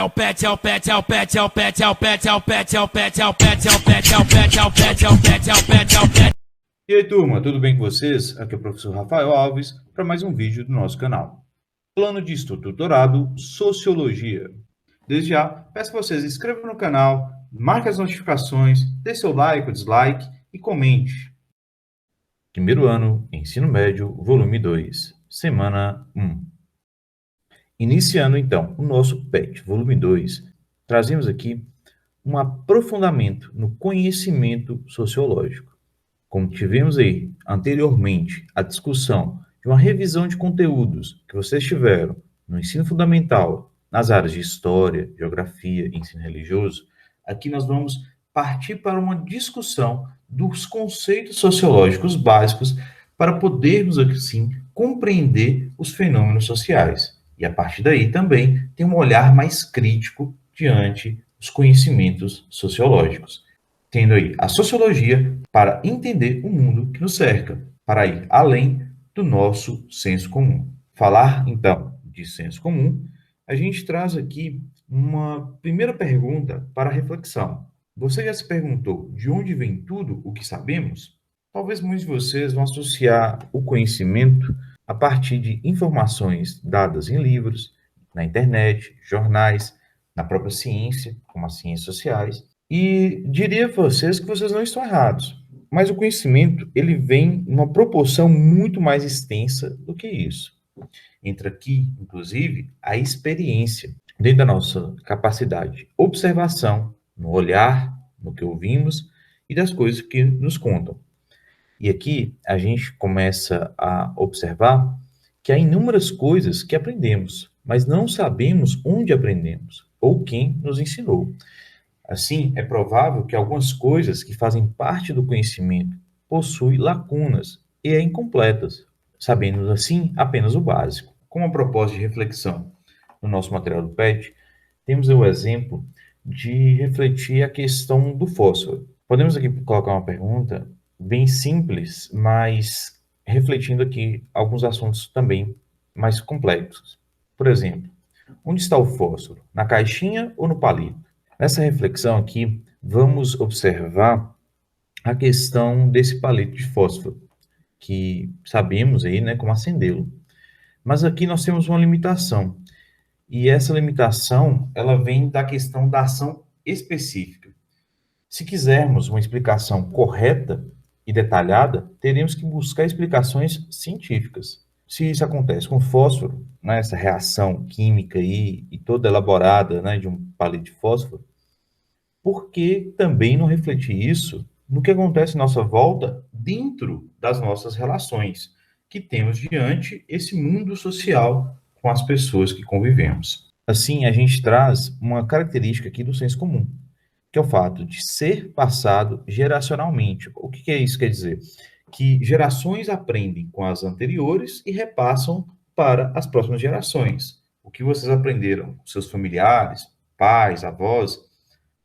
o pet, é o pet, é o pet, é o pet, é o pet, é o pet, é o pet, é o pet, é o pet, é o pet, é o pet, é o pet, é o pet, é o pet. E aí, turma, tudo bem com vocês? Aqui é o professor Rafael Alves para mais um vídeo do nosso canal. Plano de Estudo Doutorado Sociologia. Desde já, peço que vocês se inscrevam no canal, marquem as notificações, dê seu like ou dislike e comente. Primeiro ano, Ensino Médio, volume 2, semana 1. Iniciando, então, o nosso PET, volume 2, trazemos aqui um aprofundamento no conhecimento sociológico. Como tivemos aí anteriormente a discussão de uma revisão de conteúdos que vocês tiveram no ensino fundamental, nas áreas de história, geografia e ensino religioso, aqui nós vamos partir para uma discussão dos conceitos sociológicos básicos para podermos, assim, compreender os fenômenos sociais. E a partir daí também ter um olhar mais crítico diante dos conhecimentos sociológicos, tendo aí a sociologia para entender o mundo que nos cerca, para ir além do nosso senso comum. Falar, então, de senso comum, a gente traz aqui uma primeira pergunta para reflexão. Você já se perguntou de onde vem tudo o que sabemos? Talvez muitos de vocês vão associar o conhecimento a partir de informações dadas em livros, na internet, jornais, na própria ciência, como as ciências sociais, e diria a vocês que vocês não estão errados, mas o conhecimento ele vem em uma proporção muito mais extensa do que isso. Entra aqui, inclusive, a experiência, dentro da nossa capacidade de observação, no olhar, no que ouvimos e das coisas que nos contam. E aqui a gente começa a observar que há inúmeras coisas que aprendemos, mas não sabemos onde aprendemos ou quem nos ensinou. Assim, é provável que algumas coisas que fazem parte do conhecimento possuem lacunas e é incompletas, sabendo assim apenas o básico. Como a propósito de reflexão no nosso material do PET, temos o exemplo de refletir a questão do fósforo. Podemos aqui colocar uma pergunta bem simples, mas refletindo aqui alguns assuntos também mais complexos. Por exemplo, onde está o fósforo? Na caixinha ou no palito? Nessa reflexão aqui, vamos observar a questão desse palito de fósforo, que sabemos aí, né, como acendê-lo. Mas aqui nós temos uma limitação, e essa limitação, ela vem da questão da ação específica. Se quisermos uma explicação correta e detalhada, teremos que buscar explicações científicas. Se isso acontece com fósforo, né, essa reação química aí, e toda elaborada, né, de um palito de fósforo, por que também não refletir isso no que acontece à nossa volta dentro das nossas relações que temos diante esse mundo social com as pessoas que convivemos? Assim, a gente traz uma característica aqui do senso comum, que é o fato de ser passado geracionalmente. O que isso quer dizer? Que gerações aprendem com as anteriores e repassam para as próximas gerações. O que vocês aprenderam com seus familiares, pais, avós,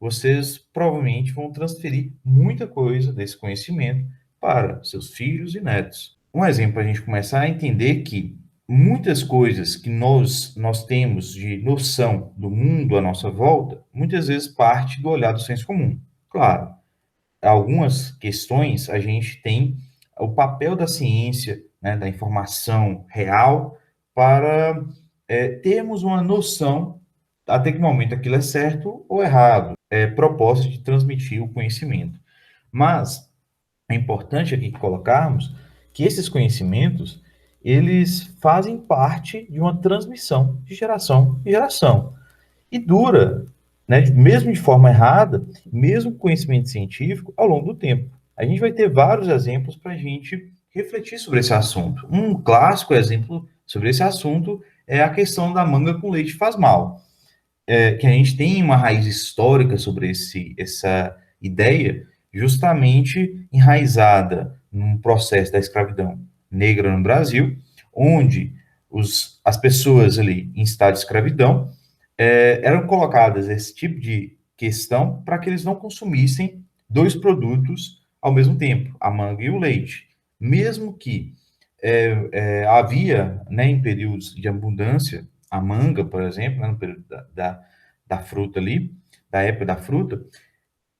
vocês provavelmente vão transferir muita coisa desse conhecimento para seus filhos e netos. Um exemplo para a gente começar a entender que muitas coisas que nós temos de noção do mundo à nossa volta, muitas vezes parte do olhar do senso comum. Claro, algumas questões a gente tem o papel da ciência, né, da informação real, para termos uma noção até que momento aquilo é certo ou errado, proposta de transmitir o conhecimento. Mas é importante aqui colocarmos que esses conhecimentos, eles fazem parte de uma transmissão de geração em geração. E dura, né, mesmo de forma errada, mesmo com conhecimento científico, ao longo do tempo. A gente vai ter vários exemplos para a gente refletir sobre esse assunto. Um clássico exemplo sobre esse assunto é a questão da manga com leite faz mal. Que a gente tem uma raiz histórica sobre essa ideia, justamente enraizada num processo da escravidão negra no Brasil, onde as pessoas ali em estado de escravidão eram colocadas esse tipo de questão para que eles não consumissem dois produtos ao mesmo tempo, a manga e o leite. Mesmo que havia, né, em períodos de abundância, a manga, por exemplo, né, no período da fruta ali, da época da fruta,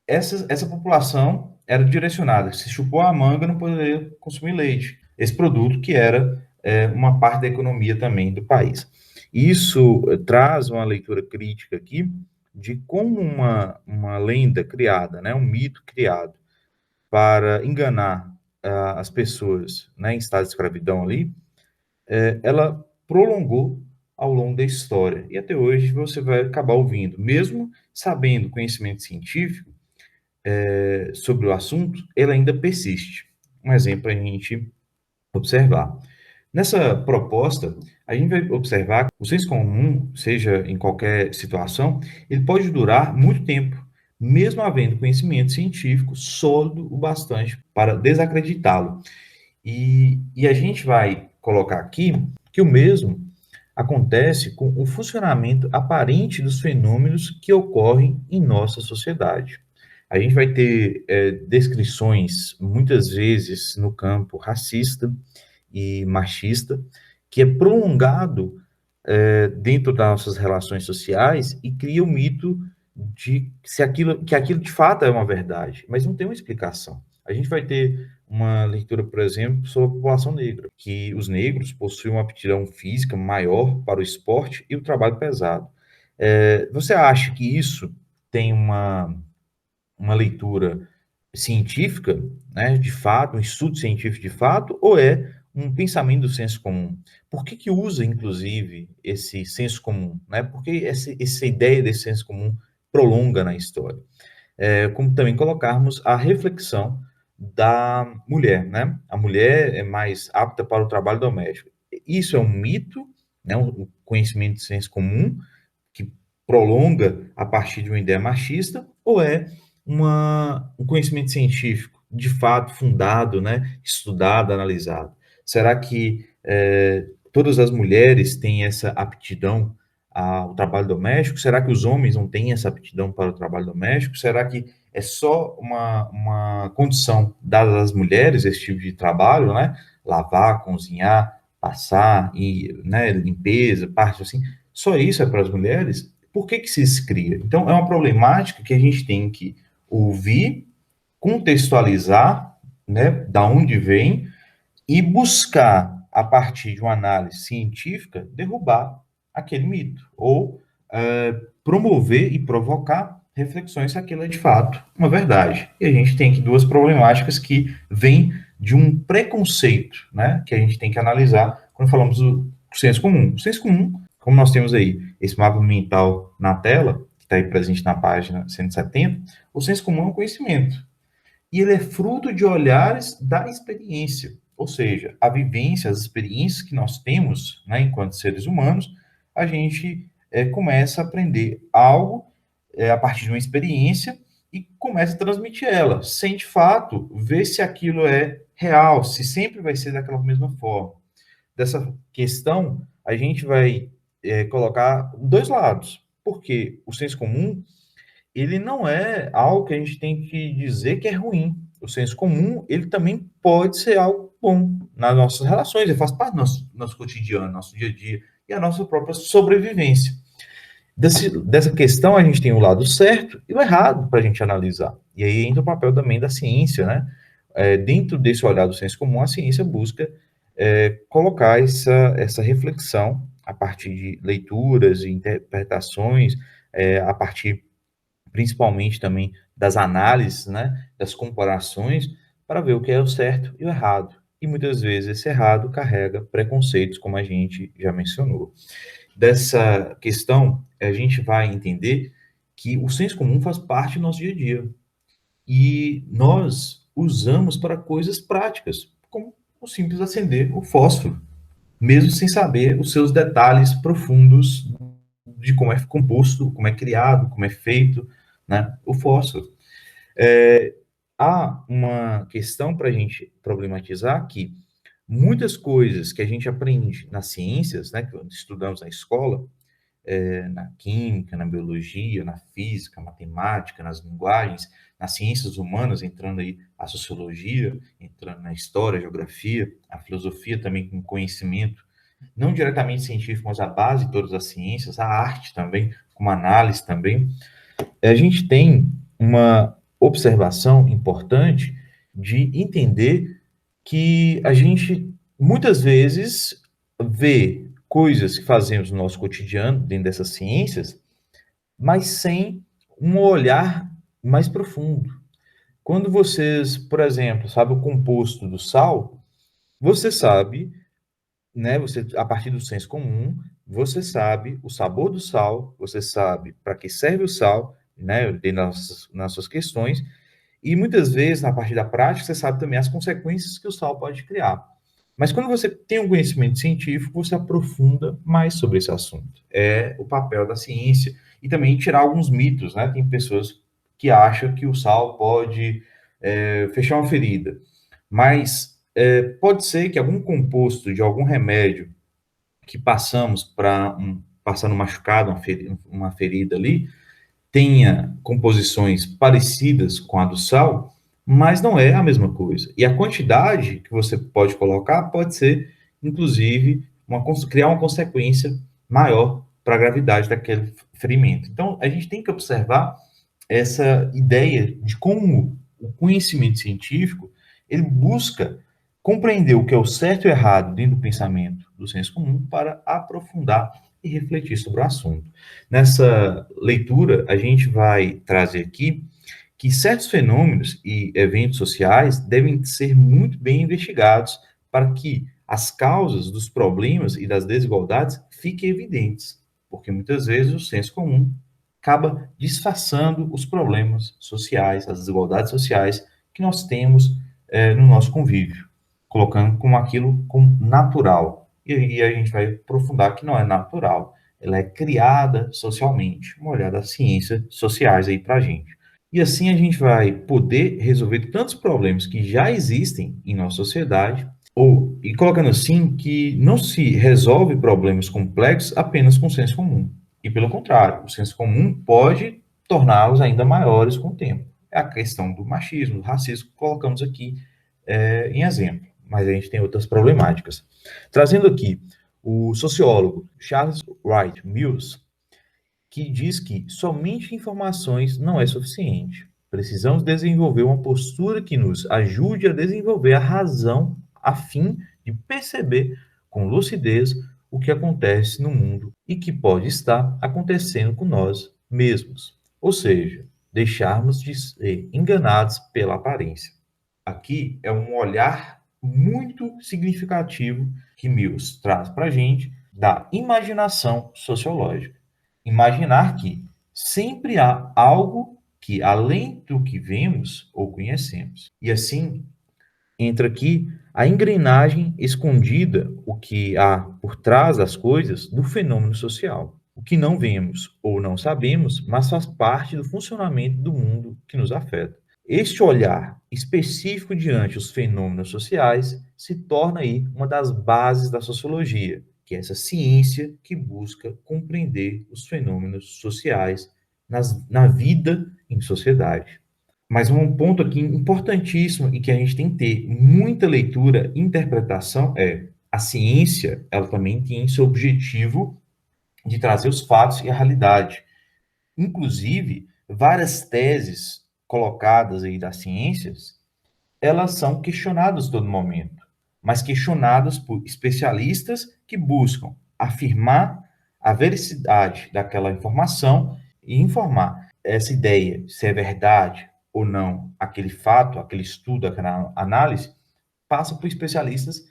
essa população era direcionada. Se chupou a manga, não poderia consumir leite. Esse produto que era uma parte da economia também do país. Isso traz uma leitura crítica aqui de como uma lenda criada, né, um mito criado para enganar as pessoas, né, em estado de escravidão ali, ela prolongou ao longo da história. E até hoje você vai acabar ouvindo, mesmo sabendo conhecimento científico, sobre o assunto, ele ainda persiste. Um exemplo para a gente observar. Nessa proposta, a gente vai observar que o senso comum, seja em qualquer situação, ele pode durar muito tempo, mesmo havendo conhecimento científico sólido o bastante para desacreditá-lo. E a gente vai colocar aqui que o mesmo acontece com o funcionamento aparente dos fenômenos que ocorrem em nossa sociedade. A gente vai ter descrições, muitas vezes, no campo racista e machista, que é prolongado dentro das nossas relações sociais e cria o mito de que aquilo de fato é uma verdade, mas não tem uma explicação. A gente vai ter uma leitura, por exemplo, sobre a população negra, que os negros possuem uma aptidão física maior para o esporte e o trabalho pesado. Você acha que isso tem uma leitura científica, né, de fato, um estudo científico de fato, ou é um pensamento do senso comum? Por que que usa, inclusive, esse senso comum, né? Por que essa ideia desse senso comum prolonga na história? Como também colocarmos a reflexão da mulher, né? A mulher é mais apta para o trabalho doméstico. Isso é um mito, né? Um conhecimento de senso comum que prolonga a partir de uma ideia machista, ou é um conhecimento científico, de fato, fundado, né, estudado, analisado? Será que todas as mulheres têm essa aptidão ao trabalho doméstico? Será que os homens não têm essa aptidão para o trabalho doméstico? Será que é só uma condição dada às mulheres, esse tipo de trabalho, né? Lavar, cozinhar, passar, e, né, limpeza, parte assim. Só isso é para as mulheres? Por que que se cria? Então, é uma problemática que a gente tem que ouvir, contextualizar, né, da onde vem, e buscar, a partir de uma análise científica, derrubar aquele mito, ou promover e provocar reflexões se aquilo é de fato uma verdade. E a gente tem aqui duas problemáticas que vêm de um preconceito, né, que a gente tem que analisar quando falamos do senso comum. O senso comum, como nós temos aí esse mapa mental na tela, que está aí presente na página 170, o senso comum é um conhecimento. E ele é fruto de olhares da experiência, ou seja, a vivência, as experiências que nós temos, né, enquanto seres humanos, a gente começa a aprender algo a partir de uma experiência e começa a transmitir ela, sem de fato ver se aquilo é real, se sempre vai ser daquela mesma forma. Dessa questão, a gente vai colocar dois lados, porque o senso comum ele não é algo que a gente tem que dizer que é ruim. O senso comum, ele também pode ser algo bom nas nossas relações, ele faz parte do nosso cotidiano, nosso dia a dia, e a nossa própria sobrevivência. Dessa questão, a gente tem o lado certo e o errado para a gente analisar. E aí entra o papel também da ciência, né? Dentro desse olhar do senso comum, a ciência busca colocar essa reflexão a partir de leituras e interpretações, a partir principalmente também das análises, né, das comparações, para ver o que é o certo e o errado. E muitas vezes esse errado carrega preconceitos, como a gente já mencionou. Dessa questão, a gente vai entender que o senso comum faz parte do nosso dia a dia. E nós usamos para coisas práticas, como o simples acender o fósforo, mesmo sem saber os seus detalhes profundos de como é composto, como é criado, como é feito, né, o fósforo. Há uma questão para a gente problematizar que muitas coisas que a gente aprende nas ciências, né, que estudamos na escola, na química, na biologia, na física, matemática, nas linguagens, nas ciências humanas, entrando aí a sociologia, entrando na história, a geografia, a filosofia também com conhecimento não diretamente científico, mas a base de todas as ciências, a arte também, como análise também, a gente tem uma observação importante de entender que a gente muitas vezes vê coisas que fazemos no nosso cotidiano, dentro dessas ciências, mas sem um olhar mais profundo. Quando vocês, por exemplo, sabem o composto do sal, você sabe, né, você, a partir do senso comum, você sabe o sabor do sal, você sabe para que serve o sal, né, dentro nas suas questões, e muitas vezes, na parte da prática, você sabe também as consequências que o sal pode criar. Mas quando você tem um conhecimento científico, você aprofunda mais sobre esse assunto. É o papel da ciência. E também tirar alguns mitos, né? Tem pessoas que acham que o sal pode fechar uma ferida. Mas pode ser que algum composto de algum remédio que passamos para passando machucado, uma ferida ali, tenha composições parecidas com a do sal, mas não é a mesma coisa. E a quantidade que você pode colocar pode ser, inclusive, criar uma consequência maior para a gravidade daquele ferimento. Então, a gente tem que observar essa ideia de como o conhecimento científico ele busca compreender o que é o certo e o errado dentro do pensamento do senso comum para aprofundar e refletir sobre o assunto. Nessa leitura, a gente vai trazer aqui que certos fenômenos e eventos sociais devem ser muito bem investigados para que as causas dos problemas e das desigualdades fiquem evidentes, porque muitas vezes o senso comum acaba disfarçando os problemas sociais, as desigualdades sociais que nós temos no nosso convívio, colocando como aquilo como natural. E a gente vai aprofundar que não é natural, ela é criada socialmente, uma olhada às ciências sociais aí para a gente. E assim a gente vai poder resolver tantos problemas que já existem em nossa sociedade, e colocando assim que não se resolve problemas complexos apenas com senso comum. E pelo contrário, o senso comum pode torná-los ainda maiores com o tempo. É a questão do machismo, do racismo, que colocamos aqui em exemplo, mas a gente tem outras problemáticas. Trazendo aqui o sociólogo Charles Wright Mills, que diz que somente informações não é suficiente. Precisamos desenvolver uma postura que nos ajude a desenvolver a razão a fim de perceber com lucidez o que acontece no mundo e que pode estar acontecendo com nós mesmos. Ou seja, deixarmos de ser enganados pela aparência. Aqui é um olhar muito significativo que Mills traz para a gente da imaginação sociológica. Imaginar que sempre há algo que além do que vemos ou conhecemos. E assim entra aqui a engrenagem escondida, o que há por trás das coisas do fenômeno social. O que não vemos ou não sabemos, mas faz parte do funcionamento do mundo que nos afeta. Este olhar específico diante dos fenômenos sociais se torna aí uma das bases da sociologia, que é essa ciência que busca compreender os fenômenos sociais na vida em sociedade. Mas um ponto aqui importantíssimo e que a gente tem que ter muita leitura e interpretação é a ciência, ela também tem seu objetivo de trazer os fatos e a realidade. Inclusive, várias teses colocadas aí das ciências, elas são questionadas a todo momento, mas questionadas por especialistas que buscam afirmar a veracidade daquela informação e informar essa ideia, se é verdade ou não, aquele fato, aquele estudo, aquela análise, passa por especialistas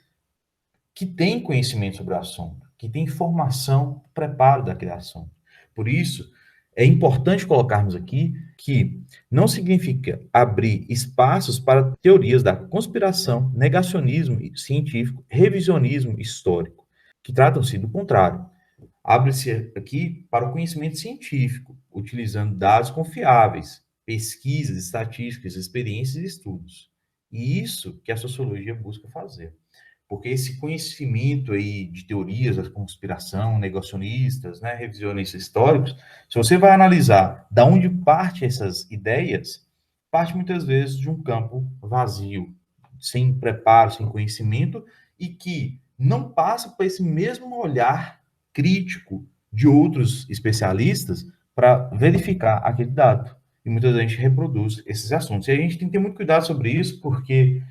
que têm conhecimento sobre o assunto, que têm formação, preparo daquele assunto. Por isso, é importante colocarmos aqui que não significa abrir espaços para teorias da conspiração, negacionismo científico, revisionismo histórico, que tratam-se do contrário. Abre-se aqui para o conhecimento científico, utilizando dados confiáveis, pesquisas, estatísticas, experiências e estudos. E isso que a sociologia busca fazer. Porque esse conhecimento aí de teorias da conspiração, negacionistas, né, revisionistas históricos, se você vai analisar da onde parte essas ideias, parte muitas vezes de um campo vazio, sem preparo, sem conhecimento, e que não passa por esse mesmo olhar crítico de outros especialistas para verificar aquele dado. E muitas vezes a gente reproduz esses assuntos. E a gente tem que ter muito cuidado sobre isso, porque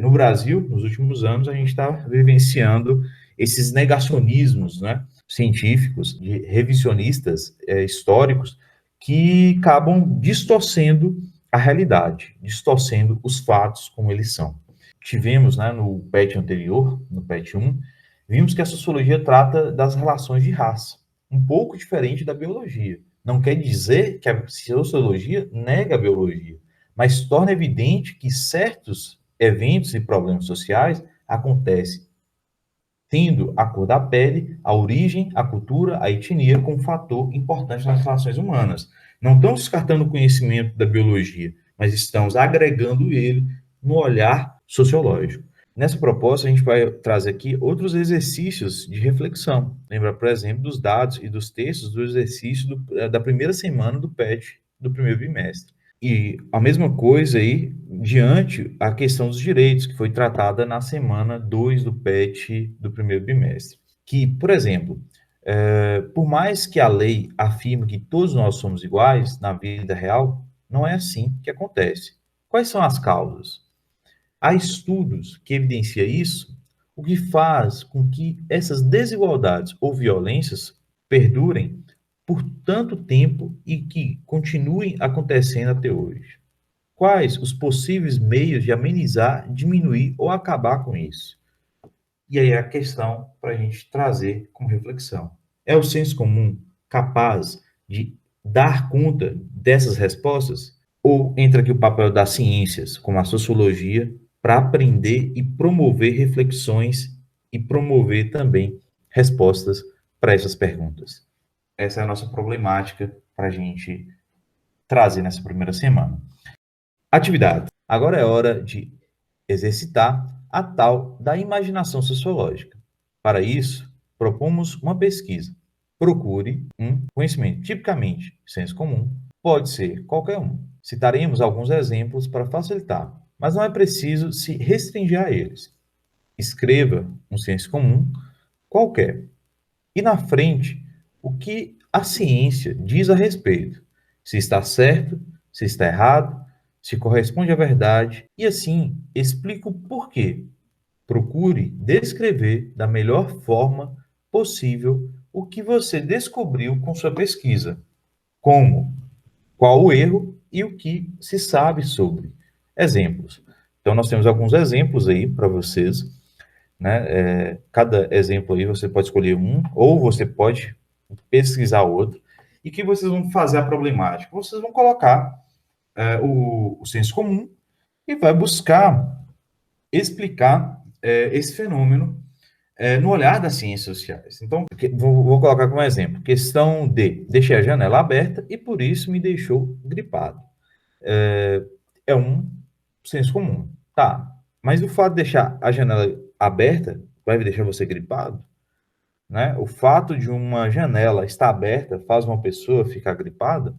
no Brasil, nos últimos anos, a gente está vivenciando esses negacionismos, né, científicos, de revisionistas históricos, que acabam distorcendo a realidade, distorcendo os fatos como eles são. Tivemos, né, no PET anterior, no PET 1, vimos que a sociologia trata das relações de raça, um pouco diferente da biologia. Não quer dizer que a sociologia nega a biologia, mas torna evidente que certos eventos e problemas sociais acontecem tendo a cor da pele, a origem, a cultura, a etnia como fator importante nas relações humanas. Não estamos descartando o conhecimento da biologia, mas estamos agregando ele no olhar sociológico. Nessa proposta, a gente vai trazer aqui outros exercícios de reflexão. Lembra, por exemplo, dos dados e dos textos do exercício da primeira semana do PET do primeiro bimestre. E a mesma coisa aí, diante a questão dos direitos, que foi tratada na semana 2 do PET do primeiro bimestre. Que, por exemplo, por mais que a lei afirme que todos nós somos iguais na vida real, não é assim que acontece. Quais são as causas? Há estudos que evidenciam isso, o que faz com que essas desigualdades ou violências perdurem por tanto tempo e que continuem acontecendo até hoje. Quais os possíveis meios de amenizar, diminuir ou acabar com isso? E aí a questão para a gente trazer como reflexão. É o senso comum capaz de dar conta dessas respostas? Ou entra aqui o papel das ciências, como a sociologia, para aprender e promover reflexões e promover também respostas para essas perguntas? Essa é a nossa problemática para a gente trazer nessa primeira semana. Atividade. Agora é hora de exercitar a tal da imaginação sociológica. Para isso, propomos uma pesquisa. Procure um conhecimento, tipicamente senso comum, pode ser qualquer um. Citaremos alguns exemplos para facilitar, mas não é preciso se restringir a eles. Escreva um senso comum qualquer. E na frente, o que a ciência diz a respeito, se está certo, se está errado, se corresponde à verdade, e assim explica o porquê. Procure descrever da melhor forma possível o que você descobriu com sua pesquisa, como, qual o erro e o que se sabe sobre. Exemplos. Então, nós temos alguns exemplos aí para vocês, né? Cada exemplo aí você pode escolher um, ou você pode pesquisar outro, e que vocês vão fazer a problemática? Vocês vão colocar o senso comum e vai buscar explicar esse fenômeno no olhar das ciências sociais. Então, vou colocar como exemplo, questão D, deixei a janela aberta e por isso me deixou gripado. É um senso comum. Tá, mas o fato de deixar a janela aberta vai deixar você gripado? Né? O fato de uma janela estar aberta faz uma pessoa ficar gripada?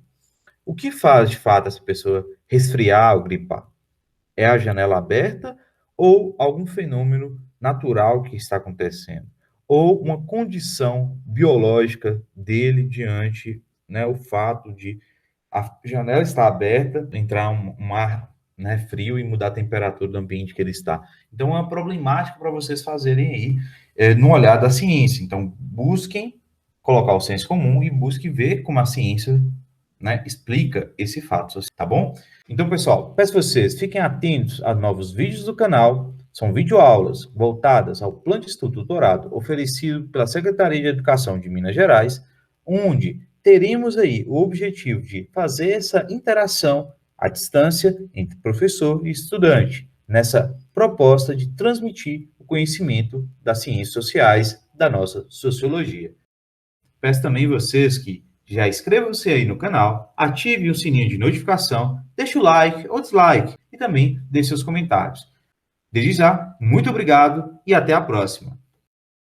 O que faz, de fato, essa pessoa resfriar ou gripar? É a janela aberta ou algum fenômeno natural que está acontecendo? Ou uma condição biológica dele diante, né, o fato de a janela estar aberta, entrar um ar, né, frio e mudar a temperatura do ambiente que ele está. Então, é uma problemática para vocês fazerem aí no olhar da ciência. Então, busquem colocar o senso comum e busquem ver como a ciência, né, explica esse fato, tá bom? Então, pessoal, peço a vocês, fiquem atentos a novos vídeos do canal. São videoaulas voltadas ao Plano de Estudo Doutorado oferecido pela Secretaria de Educação de Minas Gerais, onde teremos aí o objetivo de fazer essa interação à distância entre professor e estudante, nessa proposta de transmitir o conhecimento das ciências sociais da nossa sociologia. Peço também vocês que já inscrevam-se aí no canal, ative o sininho de notificação, deixe o like ou dislike e também deixe seus comentários. Desde já, muito obrigado e até a próxima.